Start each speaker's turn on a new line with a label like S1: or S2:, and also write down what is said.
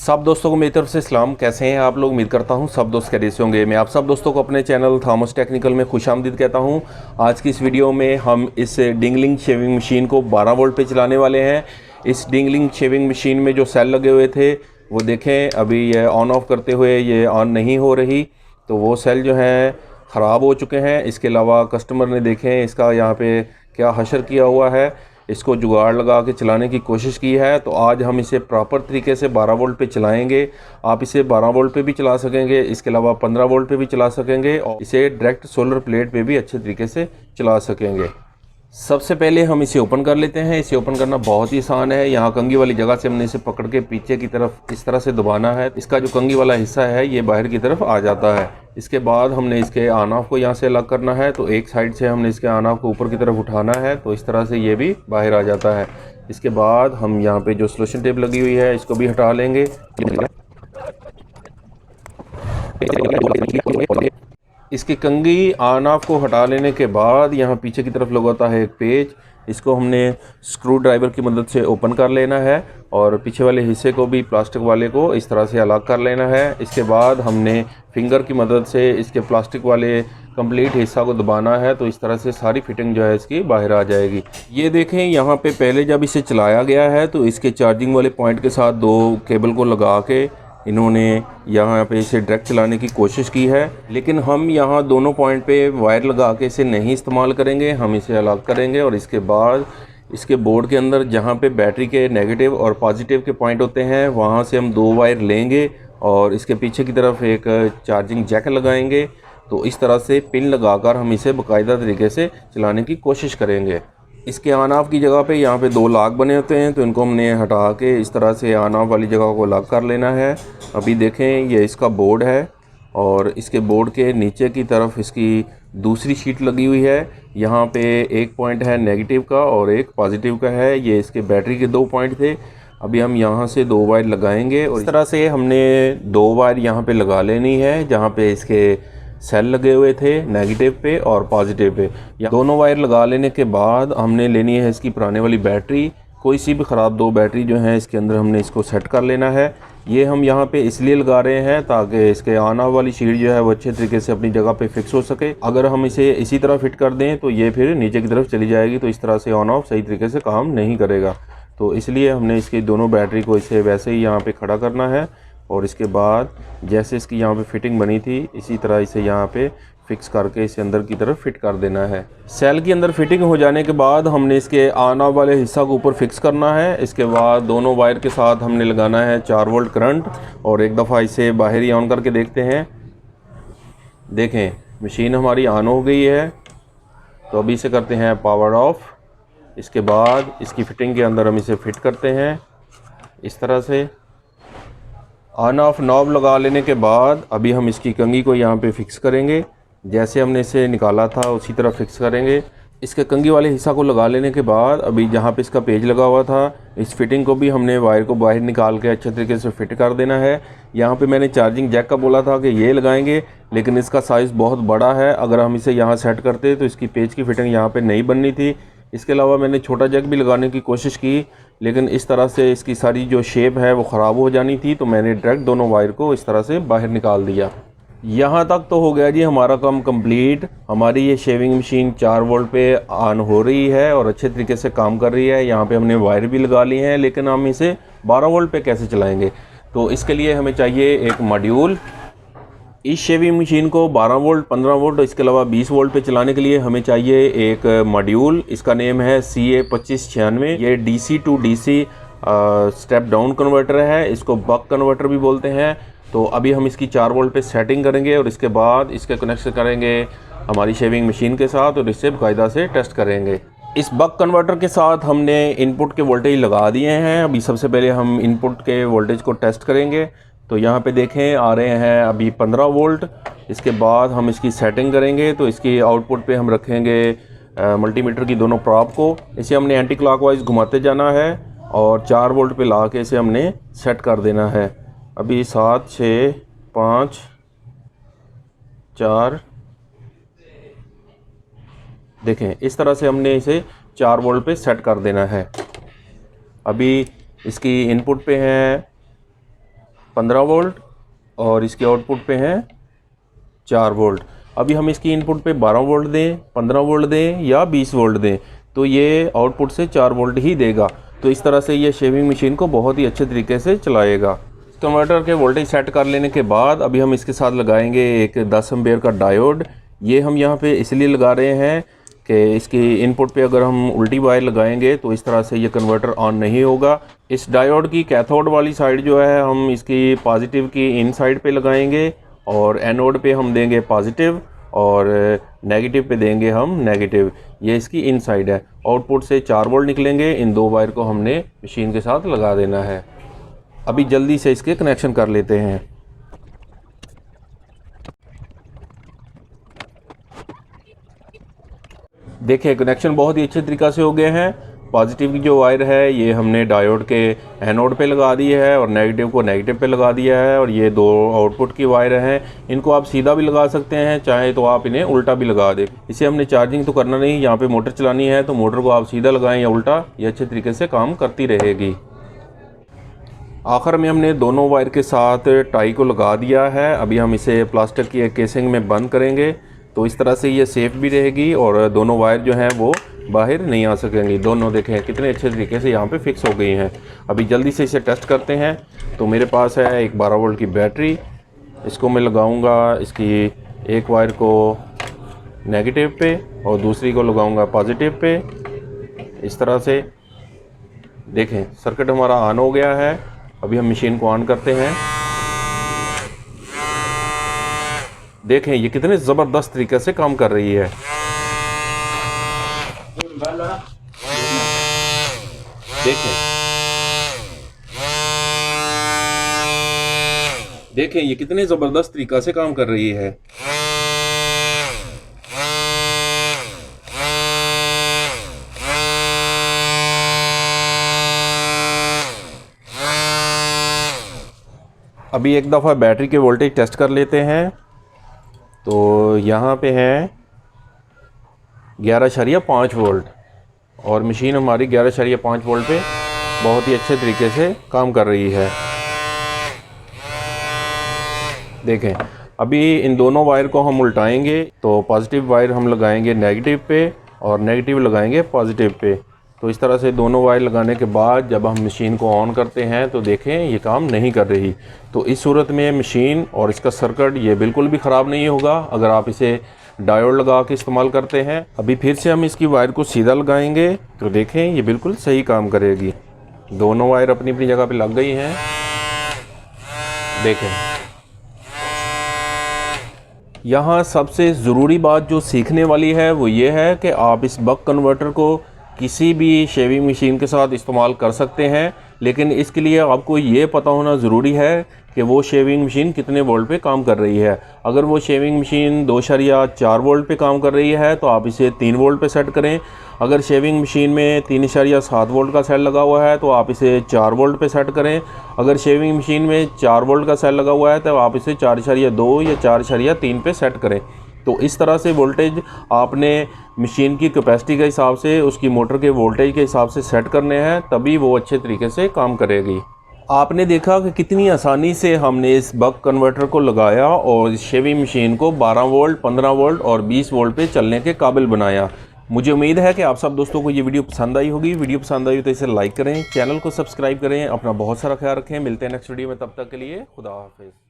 S1: सब दोस्तों को मेरी तरफ से सलाम। कैसे हैं आप लोग? उम्मीद करता हूं सब दोस्त खैरियत से होंगे। मैं आप सब दोस्तों को अपने चैनल थॉमस टेक्निकल में खुशामदीद कहता हूं। आज की इस वीडियो में हम इस डिंगलिंग शेविंग मशीन को 12 वोल्ट पे चलाने वाले हैं। इस डिंगलिंग शेविंग मशीन में जो सेल लगे हुए थे वो देखें, अभी ये ऑन ऑफ करते हुए ये ऑन नहीं हो रही, तो वो सेल जो हैं ख़राब हो चुके हैं। इसके अलावा कस्टमर ने देखें इसका यहाँ पे क्या हशर किया हुआ है, इसको जुगाड़ लगा के चलाने की कोशिश की है। तो आज हम इसे प्रॉपर तरीके से 12 वोल्ट पे चलाएंगे। आप इसे 12 वोल्ट पे भी चला सकेंगे, इसके अलावा 15 वोल्ट पे भी चला सकेंगे और इसे डायरेक्ट सोलर प्लेट पे भी अच्छे तरीके से चला सकेंगे। सबसे पहले हम इसे ओपन कर लेते हैं। इसे ओपन करना बहुत ही आसान है। यहाँ कंघी वाली जगह से हमने इसे पकड़ के पीछे की तरफ इस तरह से दबाना है। इसका जो कंघी वाला हिस्सा है ये बाहर की तरफ आ जाता है। इसके बाद हमने इसके ऑन ऑफ को यहाँ से अलग करना है। तो एक साइड से हमने इसके ऑन ऑफ को ऊपर की तरफ उठाना है, तो इस तरह से ये भी बाहर आ जाता है। इसके बाद हम यहाँ पे जो सॉल्यूशन टेप लगी हुई है इसको भी हटा लेंगे। इसकी कंघी ऑन ऑफ को हटा लेने के बाद यहाँ पीछे की तरफ लगा होता है एक पेज, इसको हमने स्क्रू ड्राइवर की मदद से ओपन कर लेना है और पीछे वाले हिस्से को भी प्लास्टिक वाले को इस तरह से अलग कर लेना है। इसके बाद हमने फिंगर की मदद से इसके प्लास्टिक वाले कंप्लीट हिस्सा को दबाना है, तो इस तरह से सारी फिटिंग जो है इसकी बाहर आ जाएगी। ये देखें यहाँ पे पहले जब इसे चलाया गया है तो इसके चार्जिंग वाले पॉइंट के साथ दो केबल को लगा के इन्होंने यहाँ पे इसे डायरेक्ट चलाने की कोशिश की है, लेकिन हम यहाँ दोनों पॉइंट पे वायर लगा के इसे नहीं इस्तेमाल करेंगे। हम इसे अलग करेंगे और इसके बाद इसके बोर्ड के अंदर जहाँ पे बैटरी के नेगेटिव और पॉजिटिव के पॉइंट होते हैं वहाँ से हम दो वायर लेंगे और इसके पीछे की तरफ एक चार्जिंग जैक लगाएंगे। तो इस तरह से पिन लगाकर हम इसे बाकायदा तरीके से चलाने की कोशिश करेंगे। इसके ऑन ऑफ की जगह पे यहाँ पे दो लॉक बने होते हैं, तो इनको हमने हटा के इस तरह से ऑन ऑफ वाली जगह को लॉक कर लेना है। अभी देखें ये इसका बोर्ड है और इसके बोर्ड के नीचे की तरफ इसकी दूसरी शीट लगी हुई है। यहाँ पे एक पॉइंट है नेगेटिव का और एक पॉजिटिव का है। ये इसके बैटरी के दो पॉइंट थे। अभी हम यहाँ से दो वायर लगाएंगे और इस तरह से हमने दो वायर यहाँ पे लगा लेनी है जहाँ पे इसके सेल लगे हुए थे नेगेटिव पे और पॉजिटिव पे। दोनों वायर लगा लेने के बाद हमने लेनी है इसकी पुराने वाली बैटरी। कोई सी भी ख़राब दो बैटरी जो है इसके अंदर हमने इसको सेट कर लेना है। ये हम यहाँ पे इसलिए लगा रहे हैं ताकि इसके ऑन ऑफ वाली शीट जो है वो अच्छे तरीके से अपनी जगह पे फिक्स हो सके। अगर हम इसे इसी तरह फिट कर दें तो ये फिर नीचे की तरफ चली जाएगी, तो इस तरह से ऑन ऑफ सही तरीके से काम नहीं करेगा। तो इसलिए हमने इसकी दोनों बैटरी को इसे वैसे ही यहाँ पे खड़ा करना है और इसके बाद जैसे इसकी यहाँ पे फिटिंग बनी थी इसी तरह इसे यहाँ पे फिक्स करके इसे अंदर की तरफ फिट कर देना है। सेल की अंदर फिटिंग हो जाने के बाद हमने इसके ऑन ऑफ वाले हिस्सा को ऊपर फिक्स करना है। इसके बाद दोनों वायर के साथ हमने लगाना है 4 वोल्ट करंट और एक दफ़ा इसे बाहर ही ऑन करके देखते हैं। देखें मशीन हमारी ऑन हो गई है। तो अभी इसे करते हैं पावर ऑफ। इसके बाद इसकी फिटिंग के अंदर हम इसे फिट करते हैं इस तरह से। ऑन ऑफ नॉब लगा लेने के बाद अभी हम इसकी कंघी को यहाँ पे फिक्स करेंगे। जैसे हमने इसे निकाला था उसी तरह फिक्स करेंगे। इसके कंघी वाले हिस्सा को लगा लेने के बाद अभी जहाँ पे इसका पेज लगा हुआ था इस फिटिंग को भी हमने वायर को बाहर निकाल के अच्छे तरीके से फिट कर देना है। यहाँ पे मैंने चार्जिंग जैक का बोला था कि ये लगाएंगे, लेकिन इसका साइज़ बहुत बड़ा है। अगर हम इसे यहाँ सेट करते तो इसकी पेज की फिटिंग यहाँ पर नहीं बननी थी। इसके अलावा मैंने छोटा जैक भी लगाने की कोशिश की, लेकिन इस तरह से इसकी सारी जो शेप है वो ख़राब हो जानी थी, तो मैंने डायरेक्ट दोनों वायर को इस तरह से बाहर निकाल दिया। यहाँ तक तो हो गया जी हमारा काम कंप्लीट। हमारी ये शेविंग मशीन 4 वोल्ट पे ऑन हो रही है और अच्छे तरीके से काम कर रही है। यहाँ पे हमने वायर भी लगा ली हैं, लेकिन हम इसे 12 वोल्ट पे कैसे चलाएँगे? तो इसके लिए हमें चाहिए एक मॉड्यूल। इस शेविंग मशीन को 12 वोल्ट, 15 वोल्ट और इसके अलावा 20 वोल्ट पे चलाने के लिए हमें चाहिए एक मॉड्यूल। इसका नेम है CA2596। ये DC to DC step down converter है, इसको बक कन्वर्टर भी बोलते हैं। तो अभी हम इसकी 4 वोल्ट पे सेटिंग करेंगे और इसके बाद इसके कनेक्शन करेंगे हमारी शेविंग मशीन के साथ और इससे बाकायदा से टेस्ट करेंगे। इस बक कन्वर्टर के साथ हमने इनपुट के वोल्टेज लगा दिए हैं। अभी सबसे पहले हम इनपुट के वोल्टेज को टेस्ट करेंगे। तो यहाँ पे देखें आ रहे हैं अभी 15 वोल्ट। इसके बाद हम इसकी सेटिंग करेंगे, तो इसकी आउटपुट पे हम रखेंगे मल्टीमीटर की दोनों प्रॉब को। इसे हमने एंटी क्लॉकवाइज घुमाते जाना है और 4 वोल्ट पे ला के इसे हमने सेट कर देना है। अभी 7, 6, 5, 4 देखें इस तरह से हमने इसे 4 वोल्ट पे सेट कर देना है। अभी इसकी इनपुट पे है 15 वोल्ट और इसके आउटपुट पे हैं 4 वोल्ट। अभी हम इसकी इनपुट पे 12 वोल्ट दें, 15 वोल्ट दें या 20 वोल्ट दें तो ये आउटपुट से 4 वोल्ट ही देगा। तो इस तरह से ये शेविंग मशीन को बहुत ही अच्छे तरीके से चलाएगा। कन्वर्टर के वोल्टेज सेट कर लेने के बाद अभी हम इसके साथ लगाएंगे एक 10 एम्पेयर का डायोड। ये हम यहाँ पे इसलिए लगा रहे हैं कि इसकी इनपुट पे अगर हम उल्टी वायर लगाएंगे तो इस तरह से ये कन्वर्टर ऑन नहीं होगा। इस डायोड की कैथोड वाली साइड जो है हम इसकी पॉजिटिव की इन साइड पे लगाएंगे और एनोड पे हम देंगे पॉजिटिव और नेगेटिव पे देंगे हम नेगेटिव। ये इसकी इन साइड है। आउटपुट से 4 वोल्ट निकलेंगे। इन 2 वायर को हमने मशीन के साथ लगा देना है। अभी जल्दी से इसके कनेक्शन कर लेते हैं। देखिए कनेक्शन बहुत ही अच्छे तरीक़े से हो गए हैं। पॉजिटिव की जो वायर है ये हमने डायोड के एनोड पे लगा दी है और नेगेटिव को नेगेटिव पे लगा दिया है। और ये 2 आउटपुट की वायर हैं, इनको आप सीधा भी लगा सकते हैं, चाहे तो आप इन्हें उल्टा भी लगा दें। इसे हमने चार्जिंग तो करना नहीं, यहाँ पे मोटर चलानी है तो मोटर को आप सीधा लगाएं या उल्टा, ये अच्छे तरीके से काम करती रहेगी। आखिर में हमने दोनों वायर के साथ टाई को लगा दिया है। अभी हम इसे प्लास्टिक की एक केसिंग में बंद करेंगे तो इस तरह से ये सेफ भी रहेगी और दोनों वायर जो हैं वो बाहर नहीं आ सकेंगी। दोनों देखें कितने अच्छे तरीके से यहाँ पे फिक्स हो गई हैं। अभी जल्दी से इसे टेस्ट करते हैं। तो मेरे पास है एक 12 वोल्ट की बैटरी, इसको मैं लगाऊंगा इसकी एक वायर को नेगेटिव पे और दूसरी को लगाऊंगा पॉजिटिव पे। इस तरह से देखें सर्किट हमारा ऑन हो गया है। अभी हम मशीन को ऑन करते हैं। देखें ये कितने ज़बरदस्त तरीके से काम कर रही है। देखें ये कितने ज़बरदस्त तरीका से काम कर रही है। अभी एक दफ़ा बैटरी के वोल्टेज टेस्ट कर लेते हैं। तो यहाँ पे है 11.5 वोल्ट और मशीन हमारी 11.5 वोल्ट पे बहुत ही अच्छे तरीके से काम कर रही है। देखें अभी इन दोनों वायर को हम उल्टाएंगे तो पॉजिटिव वायर हम लगाएंगे नेगेटिव पे और नेगेटिव लगाएंगे पॉजिटिव पे। तो इस तरह से दोनों वायर लगाने के बाद जब हम मशीन को ऑन करते हैं तो देखें ये काम नहीं कर रही। तो इस सूरत में मशीन और इसका सर्किट ये बिल्कुल भी ख़राब नहीं होगा अगर आप इसे डायोड लगा के इस्तेमाल करते हैं। अभी फिर से हम इसकी वायर को सीधा लगाएंगे तो देखें ये बिल्कुल सही काम करेगी। दोनों वायर अपनी अपनी जगह पे लग गई हैं। देखें यहाँ सबसे ज़रूरी बात जो सीखने वाली है वो ये है कि आप इस बक कन्वर्टर को किसी भी शेविंग मशीन के साथ इस्तेमाल कर सकते हैं, लेकिन इसके लिए आपको ये पता होना ज़रूरी है कि वो शेविंग मशीन कितने वोल्ट पे काम कर रही है। अगर वो शेविंग मशीन 2.4 वोल्ट पे काम कर रही है तो आप इसे 3 वोल्ट पे सेट करें। अगर शेविंग मशीन में 3.7 वोल्ट का सेल लगा हुआ है तो आप इसे 4 वोल्ट पे सेट करें। अगर शेविंग मशीन में 4 वोल्ट का सेल लगा हुआ है तो आप इसे 4.2 या 4.3 पे सेट करें। तो इस तरह से वोल्टेज आपने मशीन की कैपेसिटी के हिसाब से, उसकी मोटर के वोल्टेज के हिसाब से सेट करने हैं, तभी वो अच्छे तरीके से काम करेगी। आपने देखा कि कितनी आसानी से हमने इस बक कन्वर्टर को लगाया और इस शेविंग मशीन को 12 वोल्ट, 15 वोल्ट और 20 वोल्ट पे चलने के काबिल बनाया। मुझे उम्मीद है कि आप सब दोस्तों को ये वीडियो पसंद आई होगी। वीडियो पसंद आई तो इसे लाइक करें, चैनल को सब्सक्राइब करें, अपना बहुत सारा ख्याल रखें। मिलते हैं नेक्स्ट वीडियो में, तब तक के लिए खुदा हाफिज़।